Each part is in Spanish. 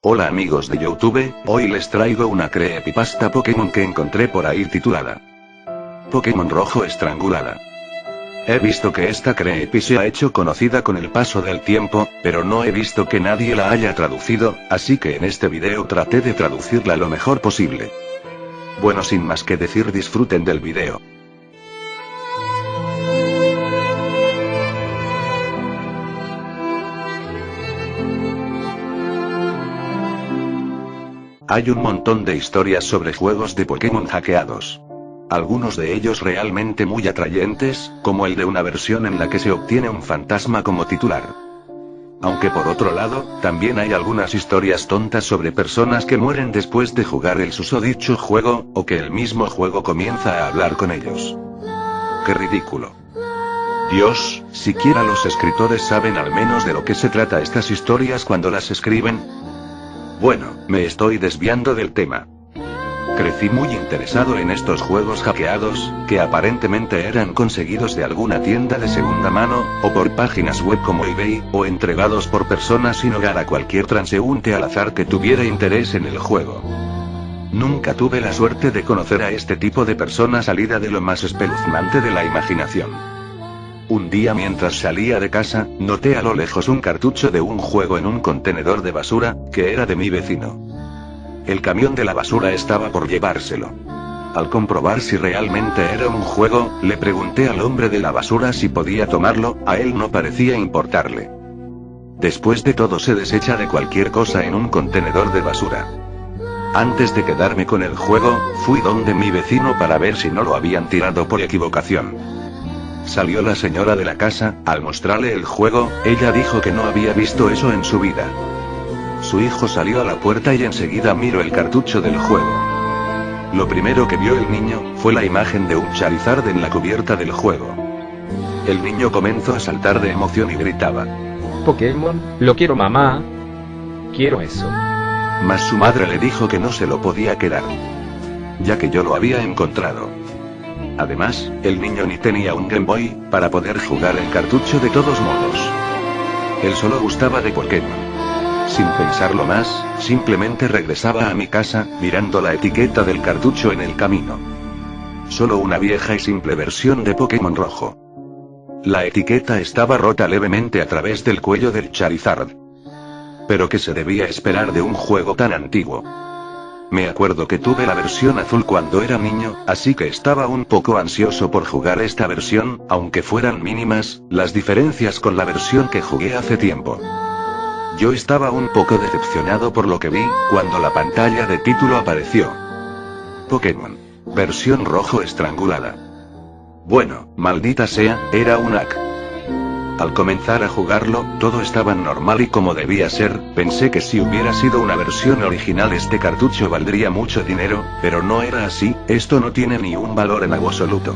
Hola amigos de YouTube, hoy les traigo una creepypasta Pokémon que encontré por ahí titulada Pokémon Rojo Estrangulada. He visto que esta creepy se ha hecho conocida con el paso del tiempo, pero no he visto que nadie la haya traducido, así que en este video traté de traducirla lo mejor posible. Bueno, sin más que decir, disfruten del video. Hay un montón de historias sobre juegos de Pokémon hackeados. Algunos de ellos realmente muy atrayentes, como el de una versión en la que se obtiene un fantasma como titular. Aunque por otro lado, también hay algunas historias tontas sobre personas que mueren después de jugar el susodicho juego, o que el mismo juego comienza a hablar con ellos. ¡Qué ridículo! Dios, siquiera los escritores saben al menos de lo que se trata estas historias cuando las escriben. Bueno, me estoy desviando del tema. Crecí muy interesado en estos juegos hackeados, que aparentemente eran conseguidos de alguna tienda de segunda mano, o por páginas web como eBay, o entregados por personas sin hogar a cualquier transeúnte al azar que tuviera interés en el juego. Nunca tuve la suerte de conocer a este tipo de persona salida de lo más espeluznante de la imaginación. Un día mientras salía de casa, noté a lo lejos un cartucho de un juego en un contenedor de basura, que era de mi vecino. El camión de la basura estaba por llevárselo. Al comprobar si realmente era un juego, le pregunté al hombre de la basura si podía tomarlo, a él no parecía importarle. Después de todo, se desecha de cualquier cosa en un contenedor de basura. Antes de quedarme con el juego, fui donde mi vecino para ver si no lo habían tirado por equivocación. Salió la señora de la casa. Al mostrarle el juego, ella dijo que no había visto eso en su vida. Su hijo salió a la puerta y enseguida miró el cartucho del juego. Lo primero que vio el niño, fue la imagen de un Charizard en la cubierta del juego. El niño comenzó a saltar de emoción y gritaba: Pokémon, lo quiero mamá. Quiero eso. Mas su madre le dijo que no se lo podía quedar, ya que yo lo había encontrado. Además, el niño ni tenía un Game Boy, para poder jugar el cartucho de todos modos. Él solo gustaba de Pokémon. Sin pensarlo más, simplemente regresaba a mi casa, mirando la etiqueta del cartucho en el camino. Solo una vieja y simple versión de Pokémon Rojo. La etiqueta estaba rota levemente a través del cuello del Charizard. Pero ¿qué se debía esperar de un juego tan antiguo? Me acuerdo que tuve la versión azul cuando era niño, así que estaba un poco ansioso por jugar esta versión, aunque fueran mínimas las diferencias con la versión que jugué hace tiempo. Yo estaba un poco decepcionado por lo que vi, cuando la pantalla de título apareció. Pokémon. Versión rojo estrangulada. Bueno, maldita sea, era un hack. Al comenzar a jugarlo, todo estaba normal y como debía ser. Pensé que si hubiera sido una versión original este cartucho valdría mucho dinero, pero no era así. Esto no tiene ni un valor en absoluto.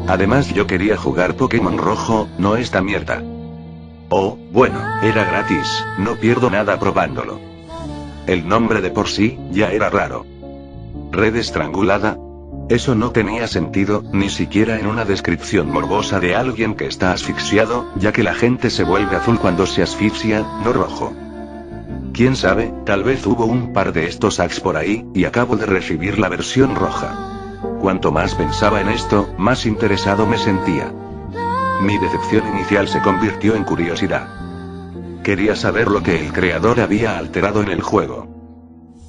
Además, yo quería jugar Pokémon Rojo, no esta mierda. Oh, bueno, era gratis, no pierdo nada probándolo. El nombre de por sí, ya era raro. Red estrangulada. Eso no tenía sentido, ni siquiera en una descripción morbosa de alguien que está asfixiado, ya que la gente se vuelve azul cuando se asfixia, no rojo. Quién sabe, tal vez hubo un par de estos hacks por ahí, y acabo de recibir la versión roja. Cuanto más pensaba en esto, más interesado me sentía. Mi decepción inicial se convirtió en curiosidad. Quería saber lo que el creador había alterado en el juego.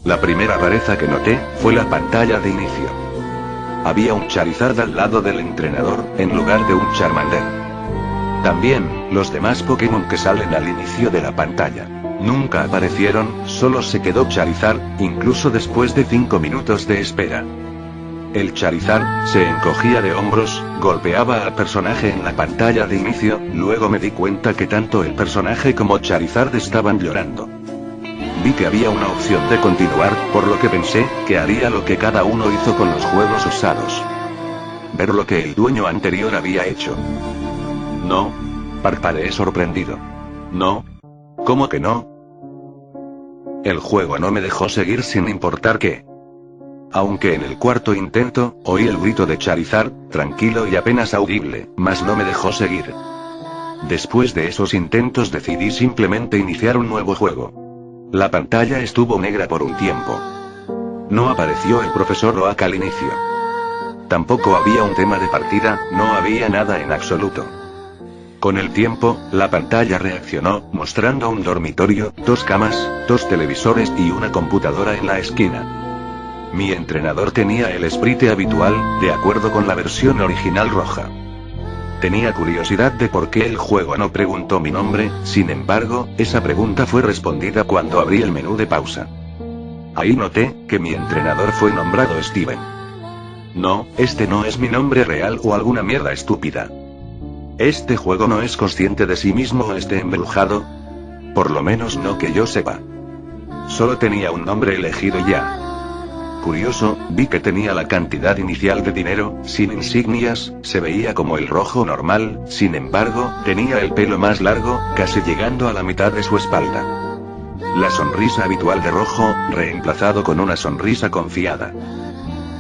La primera rareza que noté, fue la pantalla de inicio. Había un Charizard al lado del entrenador, en lugar de un Charmander. También, los demás Pokémon que salen al inicio de la pantalla nunca aparecieron, solo se quedó Charizard, incluso después de 5 minutos de espera. El Charizard se encogía de hombros, golpeaba al personaje en la pantalla de inicio, luego me di cuenta que tanto el personaje como Charizard estaban llorando. Vi que había una opción de continuar, por lo que pensé que haría lo que cada uno hizo con los juegos usados. Ver lo que el dueño anterior había hecho. No. Parpadeé sorprendido. No. ¿Cómo que no? El juego no me dejó seguir sin importar qué. Aunque en el cuarto intento, oí el grito de Charizard, tranquilo y apenas audible, mas no me dejó seguir. Después de esos intentos decidí simplemente iniciar un nuevo juego. La pantalla estuvo negra por un tiempo. No apareció el profesor Oak al inicio. Tampoco había un tema de partida, no había nada en absoluto. Con el tiempo, la pantalla reaccionó, mostrando un dormitorio, 2 camas, 2 televisores y una computadora en la esquina. Mi entrenador tenía el sprite habitual, de acuerdo con la versión original roja. Tenía curiosidad de por qué el juego no preguntó mi nombre, sin embargo, esa pregunta fue respondida cuando abrí el menú de pausa. Ahí noté que mi entrenador fue nombrado Steven. No, este no es mi nombre real o alguna mierda estúpida. ¿Este juego no es consciente de sí mismo o esté embrujado? Por lo menos no que yo sepa. Solo tenía un nombre elegido ya. Curioso, vi que tenía la cantidad inicial de dinero, sin insignias, se veía como el rojo normal, sin embargo, tenía el pelo más largo, casi llegando a la mitad de su espalda. La sonrisa habitual de rojo, reemplazado con una sonrisa confiada.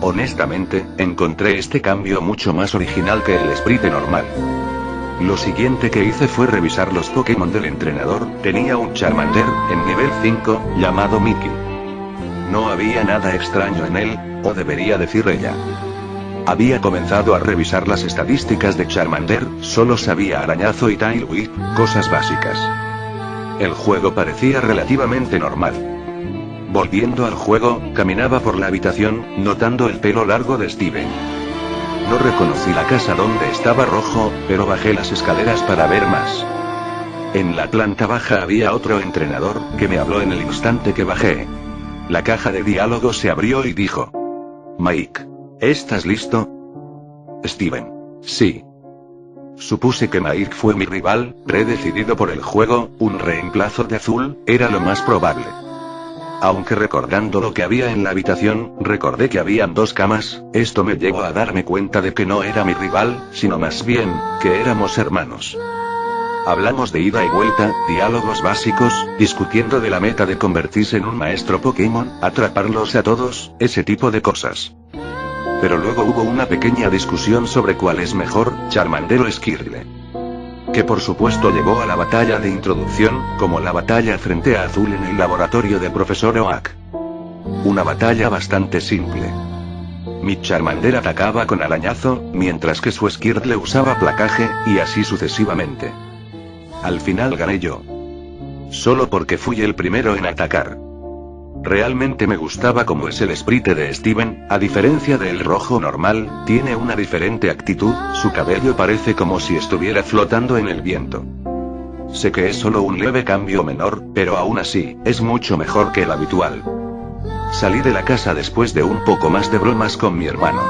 Honestamente, encontré este cambio mucho más original que el sprite normal. Lo siguiente que hice fue revisar los Pokémon del entrenador, tenía un Charmander, en nivel 5, llamado Mickey. No había nada extraño en él, o debería decir ella. Había comenzado a revisar las estadísticas de Charmander, solo sabía arañazo y Tail Whip, cosas básicas. El juego parecía relativamente normal. Volviendo al juego, caminaba por la habitación, notando el pelo largo de Steven. No reconocí la casa donde estaba rojo, pero bajé las escaleras para ver más. En la planta baja había otro entrenador, que me habló en el instante que bajé. La caja de diálogo se abrió y dijo: Mike, ¿estás listo? Steven: sí. Supuse que Mike fue mi rival, predecidido por el juego, un reemplazo de Azul, era lo más probable. Aunque recordando lo que había en la habitación, recordé que habían 2 camas, esto me llevó a darme cuenta de que no era mi rival, sino más bien, que éramos hermanos. Hablamos de ida y vuelta, diálogos básicos, discutiendo de la meta de convertirse en un maestro Pokémon, atraparlos a todos, ese tipo de cosas. Pero luego hubo una pequeña discusión sobre cuál es mejor, Charmander o Skirtle. Que por supuesto llevó a la batalla de introducción, como la batalla frente a Azul en el laboratorio de Profesor Oak. Una batalla bastante simple. Mi Charmander atacaba con arañazo, mientras que su Skirtle usaba placaje, y así sucesivamente. Al final gané yo. Solo porque fui el primero en atacar. Realmente me gustaba como es el sprite de Steven, a diferencia del rojo normal, tiene una diferente actitud, su cabello parece como si estuviera flotando en el viento. Sé que es solo un leve cambio menor, pero aún así, es mucho mejor que el habitual. Salí de la casa después de un poco más de bromas con mi hermano.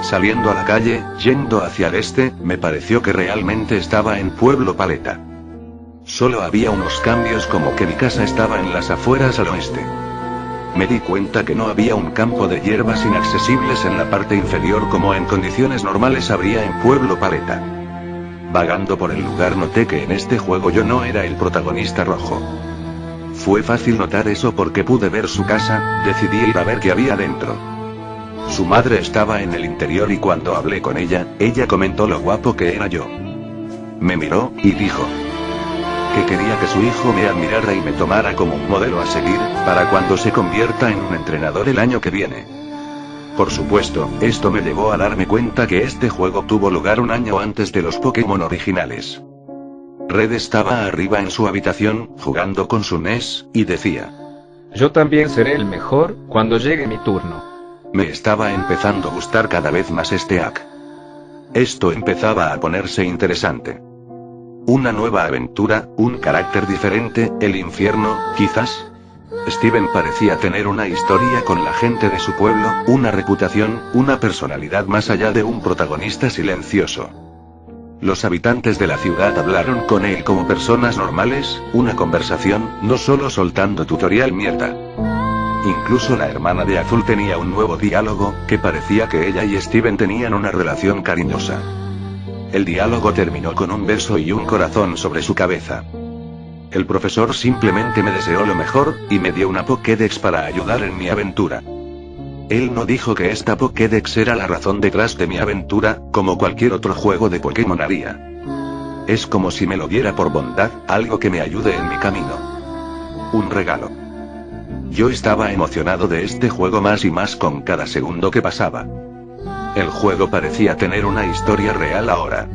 Saliendo a la calle, yendo hacia el este, me pareció que realmente estaba en Pueblo Paleta. Solo había unos cambios como que mi casa estaba en las afueras al oeste. Me di cuenta que no había un campo de hierbas inaccesibles en la parte inferior como en condiciones normales habría en Pueblo Paleta. Vagando por el lugar noté que en este juego yo no era el protagonista rojo. Fue fácil notar eso porque pude ver su casa, decidí ir a ver qué había dentro. Su madre estaba en el interior y cuando hablé con ella, ella comentó lo guapo que era yo. Me miró, y dijo que quería que su hijo me admirara y me tomara como un modelo a seguir, para cuando se convierta en un entrenador el año que viene. Por supuesto, esto me llevó a darme cuenta que este juego tuvo lugar un año antes de los Pokémon originales. Red estaba arriba en su habitación, jugando con su NES, y decía: yo también seré el mejor, cuando llegue mi turno. Me estaba empezando a gustar cada vez más este hack. Esto empezaba a ponerse interesante. Una nueva aventura, un carácter diferente, el infierno, quizás. Steven parecía tener una historia con la gente de su pueblo, una reputación, una personalidad más allá de un protagonista silencioso. Los habitantes de la ciudad hablaron con él como personas normales, una conversación, no solo soltando tutorial mierda. Incluso la hermana de Azul tenía un nuevo diálogo, que parecía que ella y Steven tenían una relación cariñosa. El diálogo terminó con un beso y un corazón sobre su cabeza. El profesor simplemente me deseó lo mejor, y me dio una Pokédex para ayudar en mi aventura. Él no dijo que esta Pokédex era la razón detrás de mi aventura, como cualquier otro juego de Pokémon haría. Es como si me lo diera por bondad, algo que me ayude en mi camino. Un regalo. Yo estaba emocionado de este juego más y más con cada segundo que pasaba. El juego parecía tener una historia real ahora.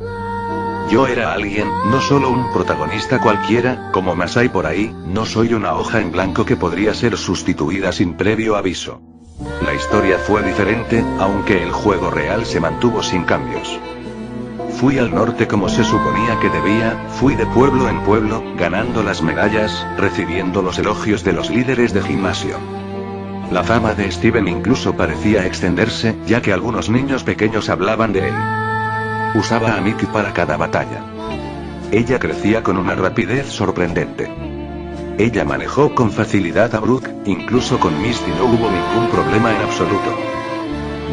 Yo era alguien, no solo un protagonista cualquiera, como más hay por ahí, no soy una hoja en blanco que podría ser sustituida sin previo aviso. La historia fue diferente, aunque el juego real se mantuvo sin cambios. Fui al norte como se suponía que debía, fui de pueblo en pueblo, ganando las medallas, recibiendo los elogios de los líderes de gimnasio. La fama de Steven incluso parecía extenderse, ya que algunos niños pequeños hablaban de él. Usaba a Mickey para cada batalla. Ella crecía con una rapidez sorprendente. Ella manejó con facilidad a Brooke, incluso con Misty no hubo ningún problema en absoluto.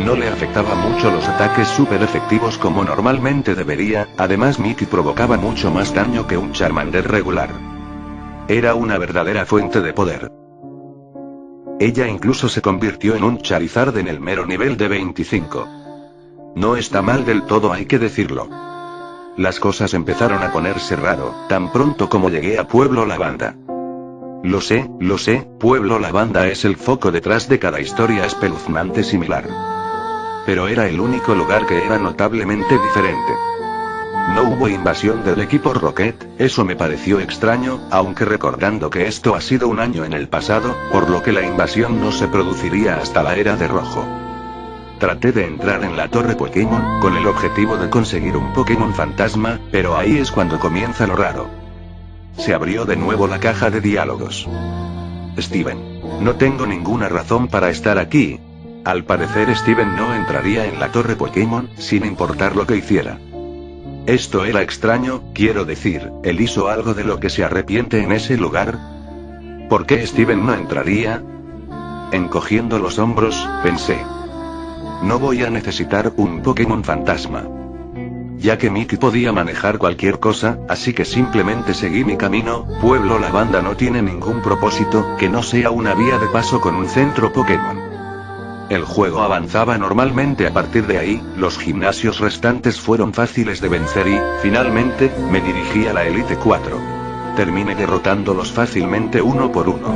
No le afectaba mucho los ataques súper efectivos como normalmente debería, además Mickey provocaba mucho más daño que un Charmander regular. Era una verdadera fuente de poder. Ella incluso se convirtió en un Charizard en el mero nivel de 25. No está mal del todo, hay que decirlo. Las cosas empezaron a ponerse raro, tan pronto como llegué a Pueblo Lavanda. Lo sé, Pueblo Lavanda es el foco detrás de cada historia espeluznante similar. Pero era el único lugar que era notablemente diferente. No hubo invasión del equipo Rocket, eso me pareció extraño, aunque recordando que esto ha sido un año en el pasado, por lo que la invasión no se produciría hasta la era de rojo. Traté de entrar en la torre Pokémon, con el objetivo de conseguir un Pokémon fantasma, pero ahí es cuando comienza lo raro. Se abrió de nuevo la caja de diálogos. Steven. No tengo ninguna razón para estar aquí. Al parecer Steven no entraría en la torre Pokémon, sin importar lo que hiciera. Esto era extraño, quiero decir, él hizo algo de lo que se arrepiente en ese lugar. ¿Por qué Steven no entraría? Encogiendo los hombros, pensé. No voy a necesitar un Pokémon fantasma. Ya que Mickey podía manejar cualquier cosa, así que simplemente seguí mi camino. Pueblo Lavanda no tiene ningún propósito, que no sea una vía de paso con un centro Pokémon. El juego avanzaba normalmente a partir de ahí, los gimnasios restantes fueron fáciles de vencer y, finalmente, me dirigí a la Elite 4. Terminé derrotándolos fácilmente uno por uno.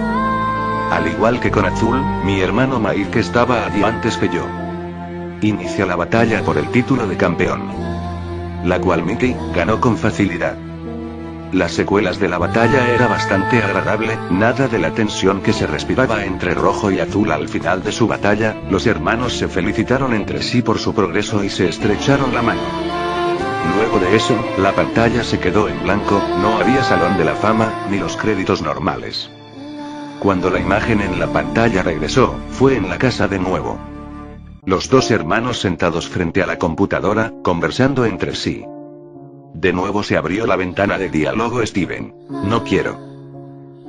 Al igual que con Azul, mi hermano Mike estaba allí antes que yo. Inicia la batalla por el título de campeón, la cual Mickey ganó con facilidad. Las secuelas de la batalla era bastante agradable, nada de la tensión que se respiraba entre Rojo y Azul al final de su batalla. Los hermanos se felicitaron entre sí por su progreso y se estrecharon la mano. Luego de eso, la pantalla se quedó en blanco, no había salón de la fama, ni los créditos normales. Cuando la imagen en la pantalla regresó, fue en la casa de nuevo. Los dos hermanos sentados frente a la computadora, conversando entre sí. De nuevo se abrió la ventana de diálogo. Steven. No quiero.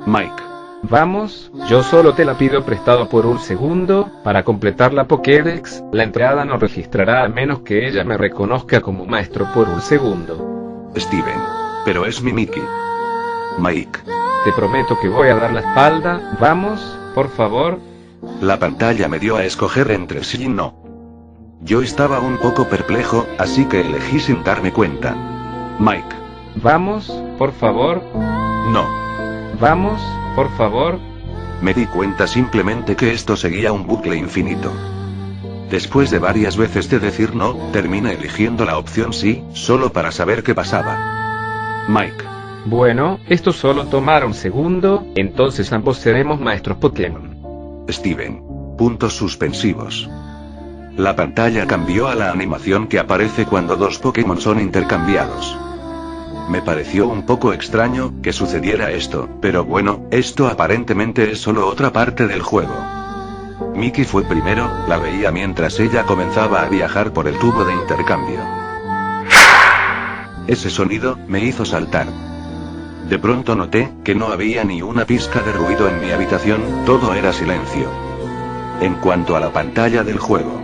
Mike. Vamos, yo solo te la pido prestado por un segundo, para completar la Pokédex, la entrada no registrará a menos que ella me reconozca como maestro por un segundo. Steven. Pero es mi Mickey. Mike. Te prometo que voy a dar la espalda, vamos, por favor. La pantalla me dio a escoger entre sí y no. Yo estaba un poco perplejo, así que elegí sin darme cuenta. Mike. Vamos, por favor. No. Vamos, por favor. Me di cuenta simplemente que esto seguía un bucle infinito. Después de varias veces de decir no, terminé eligiendo la opción sí, solo para saber qué pasaba. Mike. Bueno, esto solo tomará un segundo, entonces ambos seremos maestros Pokémon. Steven. Puntos suspensivos. La pantalla cambió a la animación que aparece cuando dos Pokémon son intercambiados. Me pareció un poco extraño que sucediera esto, pero bueno, esto aparentemente es solo otra parte del juego. Mickey fue primero, la veía mientras ella comenzaba a viajar por el tubo de intercambio. Ese sonido me hizo saltar. De pronto noté que no había ni una pizca de ruido en mi habitación, todo era silencio. En cuanto a la pantalla del juego,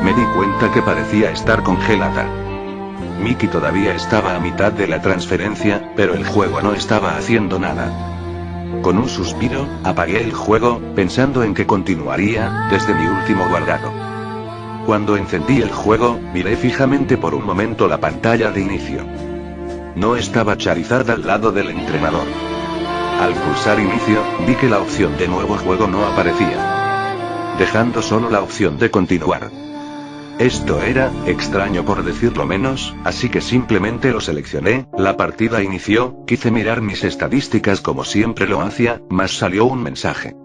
me di cuenta que parecía estar congelada. Mickey todavía estaba a mitad de la transferencia, pero el juego no estaba haciendo nada. Con un suspiro, apagué el juego, pensando en que continuaría, desde mi último guardado. Cuando encendí el juego, miré fijamente por un momento la pantalla de inicio. No estaba Charizard al lado del entrenador. Al pulsar inicio, vi que la opción de nuevo juego no aparecía, dejando solo la opción de continuar. Esto era extraño por decirlo menos, así que simplemente lo seleccioné, la partida inició, quise mirar mis estadísticas como siempre lo hacía, mas salió un mensaje.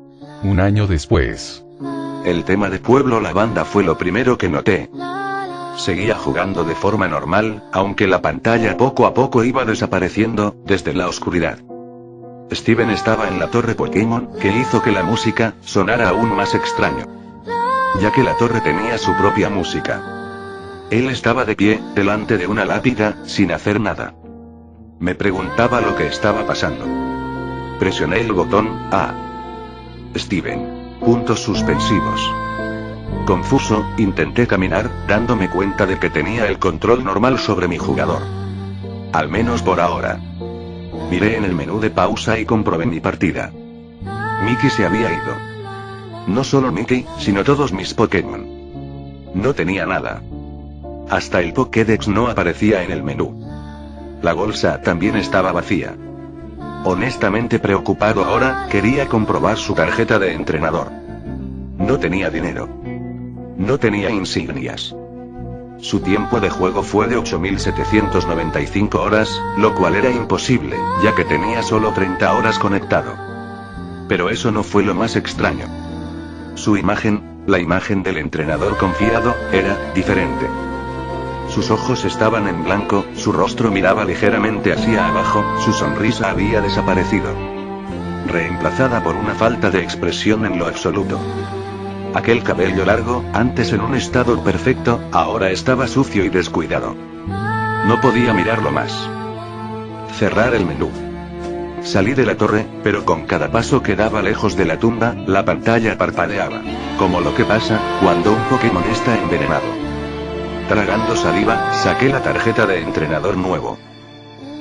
Un año después. El tema de Pueblo Lavanda fue lo primero que noté. Seguía jugando de forma normal, aunque la pantalla poco a poco iba desapareciendo, desde la oscuridad. Steven estaba en la torre Pokémon, que hizo que la música sonara aún más extraño, ya que la torre tenía su propia música. Él estaba de pie, delante de una lápida, sin hacer nada. Me preguntaba lo que estaba pasando. Presioné el botón A. Steven. Puntos suspensivos. Confuso, intenté caminar, dándome cuenta de que tenía el control normal sobre mi jugador. Al menos por ahora. Miré en el menú de pausa y comprobé mi partida. Mickey se había ido. No solo Mickey, sino todos mis Pokémon. No tenía nada. Hasta el Pokédex no aparecía en el menú. La bolsa también estaba vacía. Honestamente preocupado ahora, quería comprobar su tarjeta de entrenador. No tenía dinero. No tenía insignias. Su tiempo de juego fue de 8.795 horas, lo cual era imposible, ya que tenía solo 30 horas conectado. Pero eso no fue lo más extraño. Su imagen, la imagen del entrenador confiado, era diferente. Sus ojos estaban en blanco, su rostro miraba ligeramente hacia abajo, su sonrisa había desaparecido, reemplazada por una falta de expresión en lo absoluto. Aquel cabello largo, antes en un estado perfecto, ahora estaba sucio y descuidado. No podía mirarlo más. Cerrar el menú. Salí de la torre, pero con cada paso que daba lejos de la tumba, la pantalla parpadeaba, como lo que pasa cuando un Pokémon está envenenado. Tragando saliva, saqué la tarjeta de entrenador nuevo.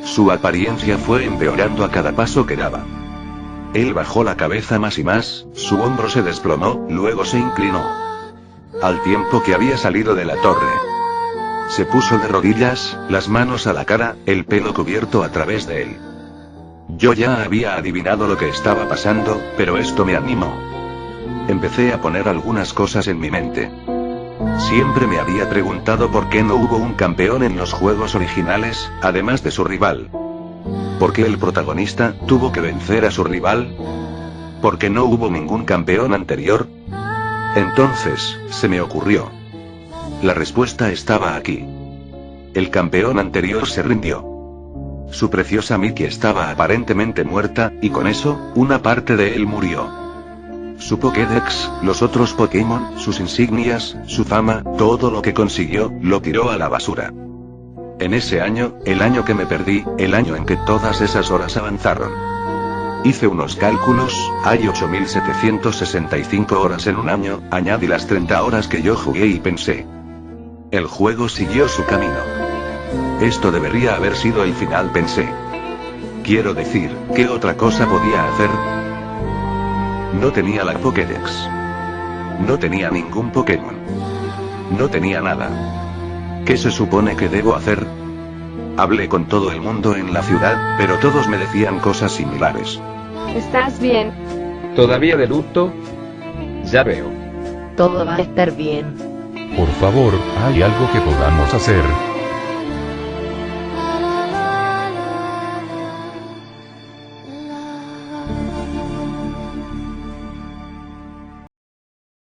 Su apariencia fue empeorando a cada paso que daba. Él bajó la cabeza más y más, su hombro se desplomó, luego se inclinó. Al tiempo que había salido de la torre. Se puso de rodillas, las manos a la cara, el pelo cubierto a través de él. Yo ya había adivinado lo que estaba pasando, pero esto me animó. Empecé a poner algunas cosas en mi mente. Siempre me había preguntado por qué no hubo un campeón en los juegos originales, además de su rival. ¿Por qué el protagonista tuvo que vencer a su rival? ¿Por qué no hubo ningún campeón anterior? Entonces, se me ocurrió. La respuesta estaba aquí. El campeón anterior se rindió. Su preciosa Mickey estaba aparentemente muerta, y con eso, una parte de él murió. Su Pokédex, los otros Pokémon, sus insignias, su fama, todo lo que consiguió, lo tiró a la basura. En ese año, el año que me perdí, el año en que todas esas horas avanzaron. Hice unos cálculos, hay 8.765 horas en un año, añadí las 30 horas que yo jugué y pensé. El juego siguió su camino. Esto debería haber sido el final, pensé. Quiero decir, ¿qué otra cosa podía hacer? No tenía la Pokédex. No tenía ningún Pokémon. No tenía nada. ¿Qué se supone que debo hacer? Hablé con todo el mundo en la ciudad, pero todos me decían cosas similares. ¿Estás bien? ¿Todavía de luto? Ya veo. Todo va a estar bien. Por favor, ¿hay algo que podamos hacer?